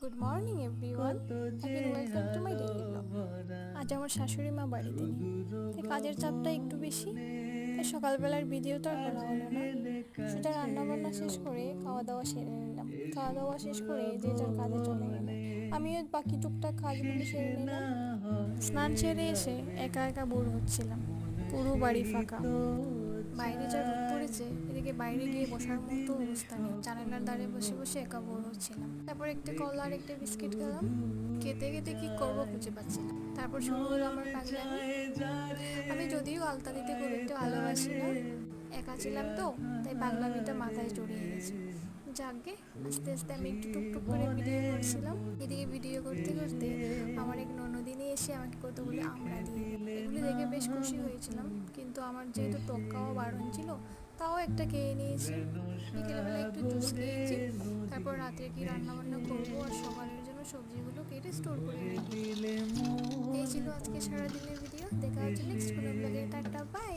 Good morning everyone, again welcome to my daily blog. আজ আমার শাশুড়ি মা বাড়িতে নেই, তাই কাজের চাপটা একটু বেশি, তাই সকালবেলার ভিডিও তো আর করা হলো না। সেটা রান্নাবান্না শেষ করে খাওয়া দাওয়া সেরে নিলাম। খাওয়া দাওয়া শেষ করে যে যার কাজে চলে গেল, আমিও বাকি টুকটাক কাজগুলো সেরে নিলাম। স্নান সেরে এসে একা একা বোর হচ্ছিলাম, পুরো বাড়ি ফাঁকা। বাইরে যা রোদ পড়েছে, এদিকে বাইরে গিয়ে বসার মতো অবস্থা নেই। জানালার ধারে বসে বসে একা বোর হচ্ছিলাম। তারপর একটা কলা আর একটা বিস্কিট খেলাম। খেতে খেতে কি করবো খুঁজে পাচ্ছিলাম। তারপর শুরু হলো আমার পাগলামি। আমি যদিও আলতা দিতে খুব একটু ভালোবাসি না, একা ছিলাম তো, তাই পাগলামিটা মাথায় জড়িয়ে গেছে। যাকে আস্তে আস্তে আমি একটু টুকটুক করে ভিডিও করছিলাম। এদিকে ভিডিও করতে করতে আমার এক ননদিনী এসে আমাকে কতগুলো আমড়া দিয়ে গেল। এগুলি দেখে বেশ খুশি হয়েছিলাম, কিন্তু আমার যেহেতু টক খাওয়া বারণ ছিল, তাও একটা খেয়ে নিয়েছি। বিকেলবেলা একটু জুস খেয়েছি। তারপর রাত্রে কি রান্না বান্না করবো আর সকালের জন্য সবজিগুলো কেটে স্টোর করে রেখে। এই ছিল আজকে সারাদিনের ভিডিও। দেখা হচ্ছে নেক্সট কোনো ব্লগে। Tata, by.